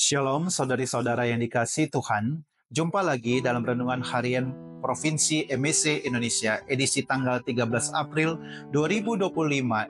Shalom saudari-saudara yang dikasihi Tuhan. Jumpa lagi dalam Renungan Harian Provinsi MSC Indonesia edisi tanggal 13 April 2025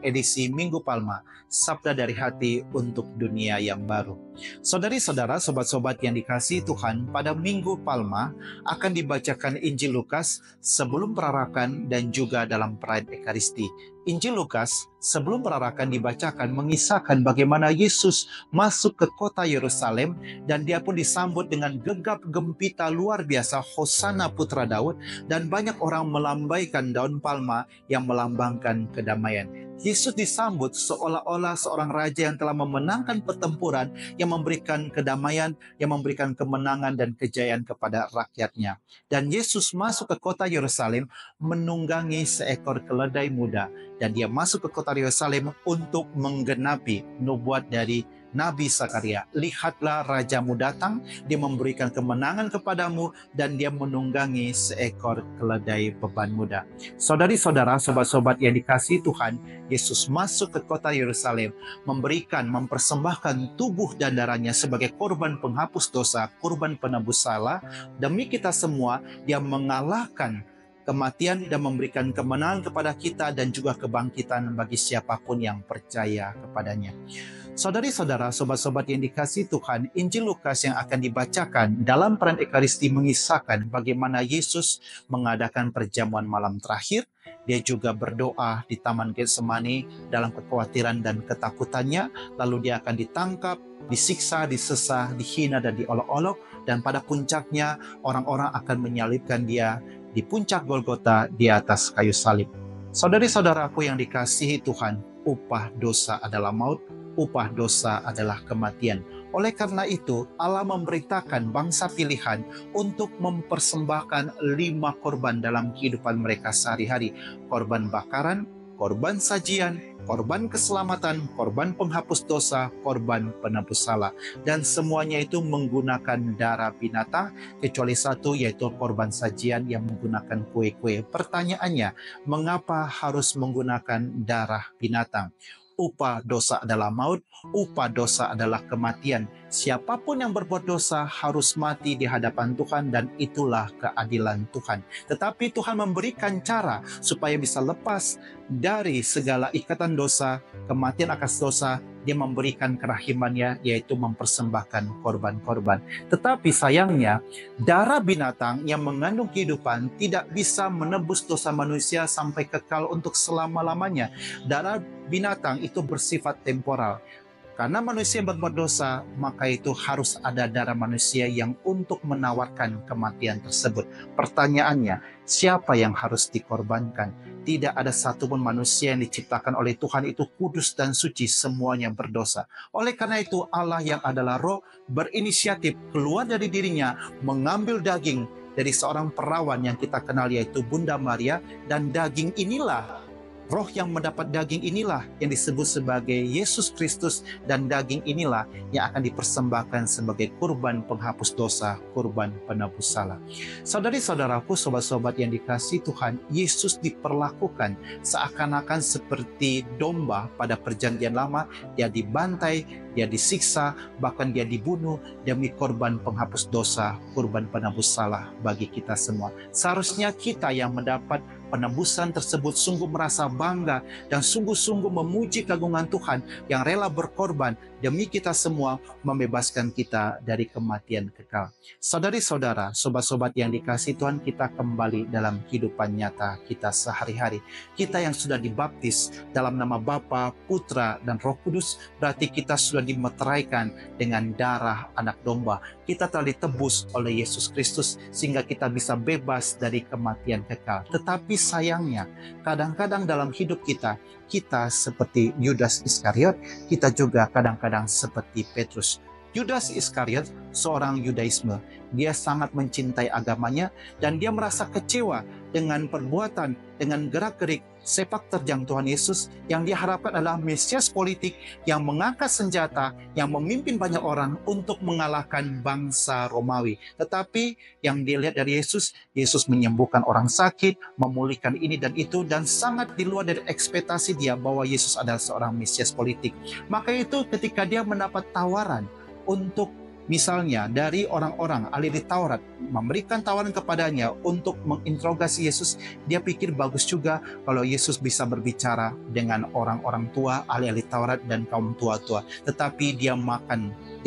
edisi Minggu Palma, Sabda dari Hati untuk Dunia yang Baru. Saudari-saudara, sobat-sobat yang dikasihi Tuhan, pada Minggu Palma akan dibacakan Injil Lukas sebelum perarakan dan juga dalam perayaan Ekaristi. Injil Lukas sebelum perarakan dibacakan mengisahkan bagaimana Yesus masuk ke kota Yerusalem dan dia pun disambut dengan gegap gempita luar biasa, Hosana Putra Daud, dan banyak orang melambaikan daun palma yang melambangkan kedamaian. Yesus disambut seolah-olah seorang raja yang telah memenangkan pertempuran, yang memberikan kedamaian, yang memberikan kemenangan dan kejayaan kepada rakyatnya. Dan Yesus masuk ke kota Yerusalem menunggangi seekor keledai muda. Dan dia masuk ke kota Yerusalem untuk menggenapi nubuat dari Nabi Zakaria. Lihatlah rajamu datang, dia memberikan kemenangan kepadamu, dan dia menunggangi seekor keledai beban muda. Saudari-saudara, sobat-sobat yang dikasihi Tuhan, Yesus masuk ke kota Yerusalem, mempersembahkan tubuh dan darahnya sebagai korban penghapus dosa, korban penebus salah. Demi kita semua, dia mengalahkan kematian dan memberikan kemenangan kepada kita dan juga kebangkitan bagi siapapun yang percaya kepadanya. Saudari-saudara, sobat-sobat yang dikasihi Tuhan, Injil Lukas yang akan dibacakan dalam perayaan Ekaristi mengisahkan bagaimana Yesus mengadakan perjamuan malam terakhir. Dia juga berdoa di Taman Getsemani dalam kekhawatiran dan ketakutannya. Lalu dia akan ditangkap, disiksa, disesah, dihina, dan diolok-olok. Dan pada puncaknya orang-orang akan menyalibkan dia di puncak Golgota di atas kayu salib. Saudari-saudaraku yang dikasihi Tuhan, upah dosa adalah maut, upah dosa adalah kematian. Oleh karena itu, Allah memberitakan bangsa pilihan untuk mempersembahkan 5 korban dalam kehidupan mereka sehari-hari. Korban bakaran, korban sajian, korban keselamatan, korban penghapus dosa, korban penebus salah. Dan semuanya itu menggunakan darah binatang, kecuali satu, yaitu korban sajian yang menggunakan kue-kue. Pertanyaannya, mengapa harus menggunakan darah binatang? Upah dosa adalah maut, upah dosa adalah kematian. Siapapun yang berbuat dosa harus mati di hadapan Tuhan, dan itulah keadilan Tuhan. Tetapi Tuhan memberikan cara supaya bisa lepas dari segala ikatan dosa, kematian akan dosa. Dia memberikan kerahimannya, yaitu mempersembahkan korban-korban. Tetapi sayangnya, darah binatang yang mengandung kehidupan tidak bisa menebus dosa manusia sampai kekal untuk selama-lamanya. Darah binatang itu bersifat temporal. Karena manusia yang berbuat dosa, maka itu harus ada darah manusia yang untuk menawarkan kematian tersebut. Pertanyaannya, siapa yang harus dikorbankan? Tidak ada satupun manusia yang diciptakan oleh Tuhan itu kudus dan suci, semuanya berdosa. Oleh karena itu, Allah yang adalah roh berinisiatif keluar dari dirinya, mengambil daging dari seorang perawan yang kita kenal, yaitu Bunda Maria, dan daging inilah, roh yang mendapat daging inilah yang disebut sebagai Yesus Kristus, dan daging inilah yang akan dipersembahkan sebagai kurban penghapus dosa, kurban penebus salah. Saudari-saudaraku, sobat-sobat yang dikasihi Tuhan, Yesus diperlakukan seakan-akan seperti domba pada perjanjian lama. Dia dibantai, dia disiksa, bahkan dia dibunuh demi korban penghapus dosa, kurban penebus salah bagi kita semua. Seharusnya kita yang mendapat penebusan tersebut sungguh merasa bangga dan sungguh-sungguh memuji keagungan Tuhan yang rela berkorban demi kita semua, membebaskan kita dari kematian kekal. Saudari-saudara, sobat-sobat yang dikasihi Tuhan, kita kembali dalam kehidupan nyata kita sehari-hari. Kita yang sudah dibaptis dalam nama Bapa, Putra, dan Roh Kudus, berarti kita sudah dimeteraikan dengan darah anak domba. Kita telah ditebus oleh Yesus Kristus sehingga kita bisa bebas dari kematian kekal. Tetapi sayangnya, kadang-kadang dalam hidup kita seperti Yudas Iskariot, kita juga kadang-kadang seperti Petrus. Yudas Iskariot seorang Yudaisme. Dia sangat mencintai agamanya dan dia merasa kecewa dengan perbuatan, dengan gerak-gerik sepak terjang Tuhan Yesus yang diharapkan adalah Mesias politik yang mengangkat senjata, yang memimpin banyak orang untuk mengalahkan bangsa Romawi. Tetapi yang dilihat dari Yesus, Yesus menyembuhkan orang sakit, memulihkan ini dan itu, dan sangat di luar dari ekspektasi dia bahwa Yesus adalah seorang Mesias politik. Maka itu ketika dia mendapat tawaran untuk Misalnya dari orang-orang ahli Taurat memberikan tawaran kepadanya untuk menginterogasi Yesus, dia pikir bagus juga kalau Yesus bisa berbicara dengan orang-orang tua, ahli-ahli Taurat dan kaum tua-tua. Tetapi dia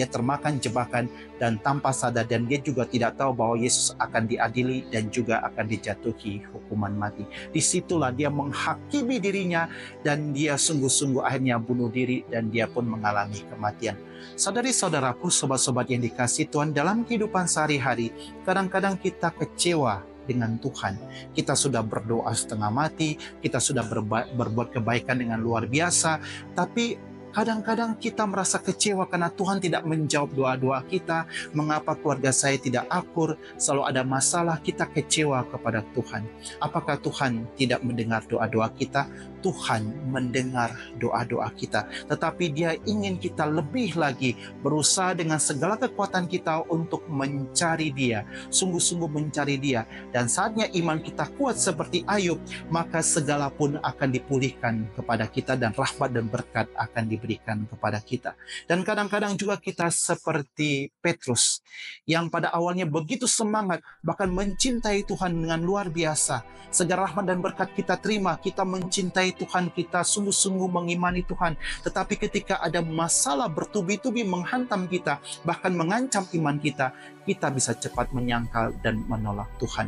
termakan jebakan dan tanpa sadar, dan dia juga tidak tahu bahwa Yesus akan diadili dan juga akan dijatuhi hukuman mati. Disitulah dia menghakimi dirinya dan dia sungguh-sungguh akhirnya bunuh diri dan dia pun mengalami kematian. Saudari-saudaraku, sobat-sobat yang dikasihi Tuhan, dalam kehidupan sehari-hari, kadang-kadang kita kecewa dengan Tuhan. Kita sudah berdoa setengah mati, kita sudah berbuat kebaikan dengan luar biasa, tapi kadang-kadang kita merasa kecewa karena Tuhan tidak menjawab doa-doa kita. Mengapa keluarga saya tidak akur? Selalu ada masalah, kita kecewa kepada Tuhan. Apakah Tuhan tidak mendengar doa-doa kita? Tuhan mendengar doa-doa kita. Tetapi Dia ingin kita lebih lagi berusaha dengan segala kekuatan kita untuk mencari Dia. Sungguh-sungguh mencari Dia. Dan saatnya iman kita kuat seperti Ayub, maka segala pun akan dipulihkan kepada kita dan rahmat dan berkat akan diberikan kepada kita. Dan kadang-kadang juga kita seperti Petrus yang pada awalnya begitu semangat, bahkan mencintai Tuhan dengan luar biasa. Segala rahmat dan berkat kita terima, kita mencintai Tuhan, kita sungguh-sungguh mengimani Tuhan. Tetapi ketika ada masalah bertubi-tubi menghantam kita, bahkan mengancam iman kita, kita bisa cepat menyangkal dan menolak Tuhan.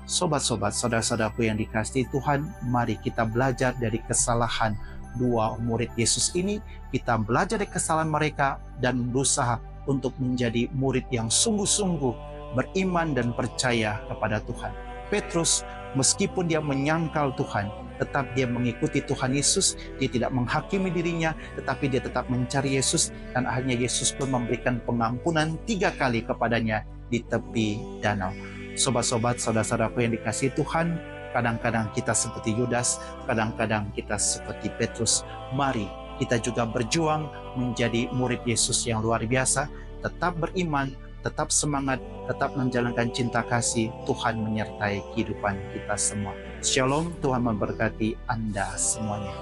Sobat-sobat, saudara-saudaraku yang dikasihi Tuhan, mari kita belajar dari kesalahan dua murid Yesus ini. Kita belajar dari kesalahan mereka dan berusaha untuk menjadi murid yang sungguh-sungguh beriman dan percaya kepada Tuhan. Petrus, meskipun dia menyangkal Tuhan, tetap dia mengikuti Tuhan Yesus. Dia tidak menghakimi dirinya, tetapi dia tetap mencari Yesus. Dan akhirnya Yesus pun memberikan pengampunan 3 kali kepadanya di tepi danau. Sobat-sobat, saudara-saudaraku yang dikasihi Tuhan, kadang-kadang kita seperti Yudas, kadang-kadang kita seperti Petrus. Mari kita juga berjuang menjadi murid Yesus yang luar biasa, tetap beriman, tetap semangat, tetap menjalankan cinta kasih. Tuhan menyertai kehidupan kita semua. Shalom, Tuhan memberkati Anda semuanya.